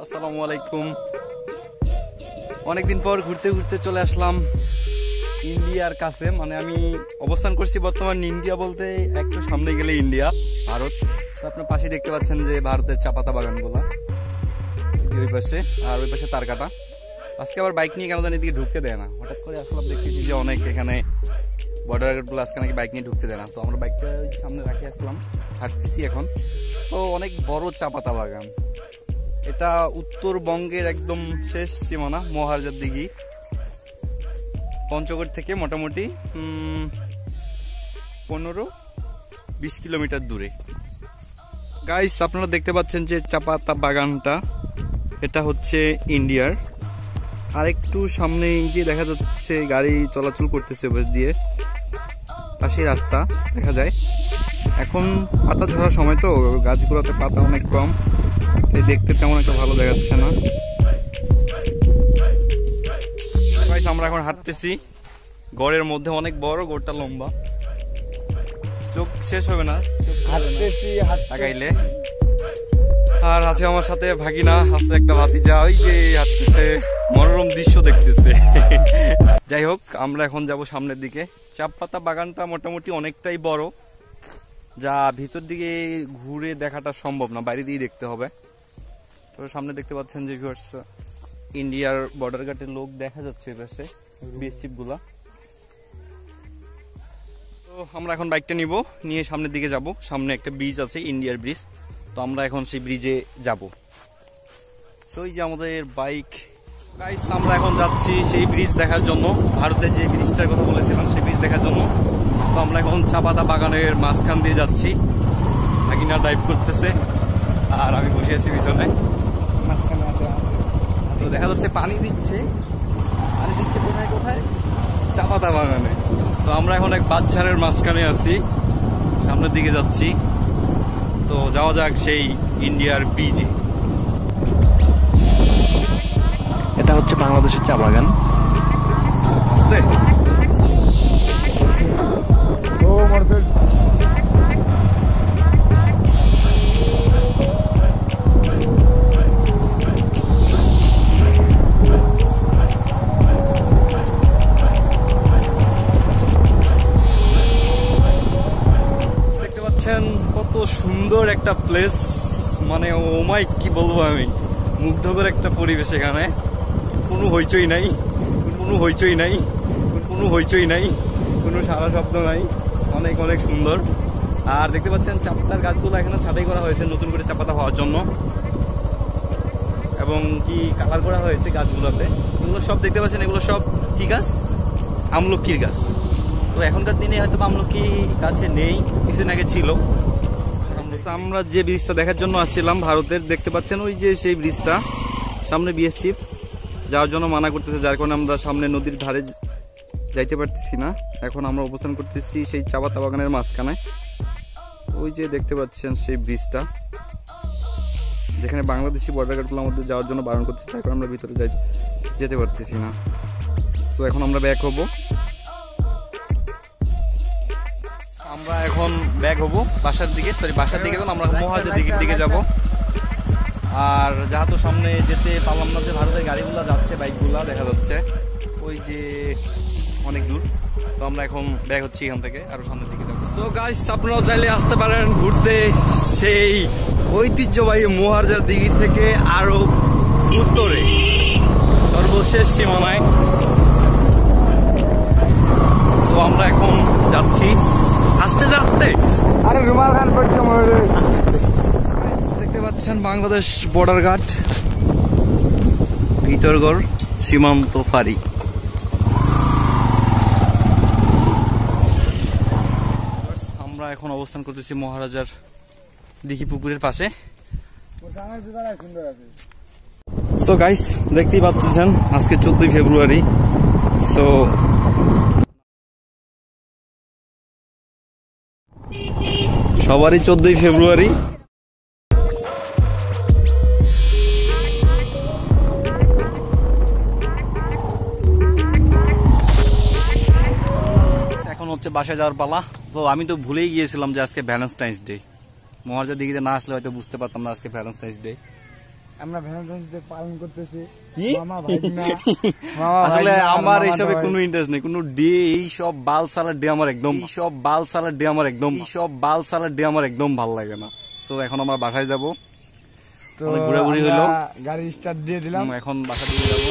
আসসালামু আলাইকুম। অনেকদিন পর ঘুরতে ঘুরতে চলে আসলাম ইন্ডিয়ার কাছে। মানে আমি অবস্থান করছি বর্তমান ইন্ডিয়া বলতে একটু সামনে গেলে ইন্ডিয়া, ভারত। তো আপনার পাশে দেখতে পাচ্ছেন যে ভারতের চা পাতা বাগানগুলো ওই পাশে, আর ওই পাশে তার কাটা। আজকে আবার বাইক নিয়ে কেন জানি এদিকে ঢুকতে দেয় না। হঠাৎ করে আসলাম, দেখতেছি যে অনেক এখানে বর্ডার গার্ডগুলো আজকে নাকি বাইক নিয়ে ঢুকতে দেয় না। তো আমরা বাইকটা সামনে রাখে আসলাম, হাঁটতেছি এখন। তো অনেক বড় চা পাতা বাগান। এটা উত্তরবঙ্গের একদম শেষ সীমানা, মহারাজার দিঘি। পঞ্চগড় থেকে মোটামুটি 15-20 কিলোমিটার দূরে। গাইস, আপনারা দেখতে পাচ্ছেন যে চা পাতা বাগানটা, এটা হচ্ছে ইন্ডিয়ার। আর একটু সামনে গিয়ে দেখা যাচ্ছে গাড়ি চলাচল করতেছে বাস দিয়ে, পাশে রাস্তা দেখা যায়। এখন পাতা ঝরার সময়, তো গাছগুলোতে পাতা অনেক কম, তাই দেখতে তেমন একটা ভালো দেখাচ্ছে না। গাইস, আমরা এখন হাঁটতেছি গড়ের মধ্যে, অনেক বড়, গড়টা লম্বা, চোখ শেষ হবে না তাকাইলে। আর আছে আমার সাথে ভাগিনা, আছে একটা ভাতিজা, ওই যে হাঁটতেছে, মনোরম দৃশ্য দেখতেছে। যাই হোক, আমরা এখন যাব সামনের দিকে। চা পাতা বাগানটা মোটামুটি অনেকটাই বড়, যা ভিতর দিকে ঘুরে দেখাটা সম্ভব না, বাইরে দিয়ে দেখতে হবে। তো সামনে দেখতে পাচ্ছেন যে ইন্ডিয়ার বর্ডার গার্ডের লোক দেখা যাচ্ছে এপাশে, বিএসএফ গুলা। তো আমরা এখন বাইকটা নিয়ে সামনের দিকে যাব। সামনে একটা ব্রিজ আছে, ইন্ডিয়ার ব্রিজ। তো আমরা এখন সেই ব্রিজে যাব। তো এই যে আমাদের বাইক। গাইস, আমরা এখন যাচ্ছি সেই ব্রিজ দেখার জন্য, ভারতের যে ব্রিজটার কথা বলেছিলাম সেই ব্রিজ দেখার জন্য। তো আমরা এখন চা পাতা বাগানের মাঝখান দিয়ে যাচ্ছি। ভাগিনা ড্রাইভ করতেছে আর আমি বসে আছি পিছনে। তো দেখা যাচ্ছে পানি দিচ্ছে কোথায় কোথায়, চা পাতা বাগানে। তো আমরা এখন এক বাঁশঝাড়ের মাঝখানে আছি, সামনের দিকে যাচ্ছি। তো যাওয়া যাক সেই ইন্ডিয়ার ব্রিজে। এটা হচ্ছে বাংলাদেশের চা বাগান। কত সুন্দর একটা প্লেস, মানে ওমাই কি বলবো আমি, মুগ্ধকর একটা পরিবেশ। এখানে কোনো হইচই নাই, কোনো সারা শব্দ নাই, অনেক অনেক সুন্দর। আর দেখতে পাচ্ছেন চা পাতার গাছগুলো এখানে ছাঁটাই করা হয়েছে নতুন করে চা পাতা হওয়ার জন্য, এবং কি কালার করা হয়েছে গাছগুলোতে। এগুলো সব দেখতে পাচ্ছেন, এগুলো সব কি গাছ? আমলকির গাছ। তো এখনকার দিনে হয়তো আমলকি গাছে নেই, কিছুদিন আগে ছিল। আমরা যে ব্রিজটা দেখার জন্য আসছিলাম ভারতের, দেখতে পাচ্ছেন ওই যে সেই ব্রিজটা, সামনে বিএসএফ যাওয়ার জন্য মানা করতেছে, যার কারণে আমরা সামনে নদীর ধারে যাইতে পারতেছি না। এখন আমরা অবস্থান করতেছি সেই চা পাতা বাগানের মাঝখানে। ওই যে দেখতে পাচ্ছেন সেই ব্রিজটা, যেখানে বাংলাদেশি বর্ডার গার্ডগুলোর মধ্যে যাওয়ার জন্য বারণ করতেছে, যার কারণে আমরা ভিতরে যেতে পারতেছি না। তো এখন আমরা ব্যাক হব। আমরা এখন ব্যাক হব বাসার দিকে, আমরা মহারাজার দিঘির দিকে যাব। আর যেহেতু সামনে যেতে পারলাম না, যে ভারতের গাড়িগুলো যাচ্ছে, বাইকগুলো দেখা যাচ্ছে ওই যে অনেক দূর। তো আমরা এখন ব্যাক হচ্ছি এখান থেকে, আরো সামনের দিকে যাবো। তো গাইস, আপনারাও চাইলে আসতে পারেন ঘুরতে সেই ঐতিহ্যবাহী মহারাজার দিঘি থেকে আরো উত্তরে, সর্বশেষ সীমানায়। তো আমরা এখন যাচ্ছি আস্তে আস্তে। আরে রুমাল খান পড়ছে, দেখতে পাচ্ছেন বাংলাদেশ বর্ডার গার্ড, ভিতরগড় সীমান্ত ফাঁড়ি। আমরা এখন অবস্থান করতেছি মহারাজার দিঘি পুকুরের পাশে। সো গাইস, দেখতেই পাচ্ছেন আজকে 14 ফেব্রুয়ারি। সো সবারই 14 ফেব্রুয়ারি। এখন হচ্ছে বাসায় যাওয়ার পালা। তো আমি তো ভুলেই গিয়েছিলাম যে আজকে ভ্যালেন্টাইন্স ডে। মহারাজার দিঘিতে না আসলে হয়তো বুঝতে পারতাম না আজকে ভ্যালেন্টাইন্স ডে। আমরা ভ্যালেন্টাইন্স ডে পালন করতেছি। কি মামা ভাগনা আসলে আমার এইসবে কোনো ইন্টারেস্ট নেই, কোনো ডে এই সব বাল সালার ডে আমার একদম ভালো লাগে না। সো এখন আমরা বাসায় যাব, তো ঘোরাঘুরি হইলো, গাড়ি স্টার্ট দিয়ে দিলাম, এখন বাসা দিয়ে যাবো।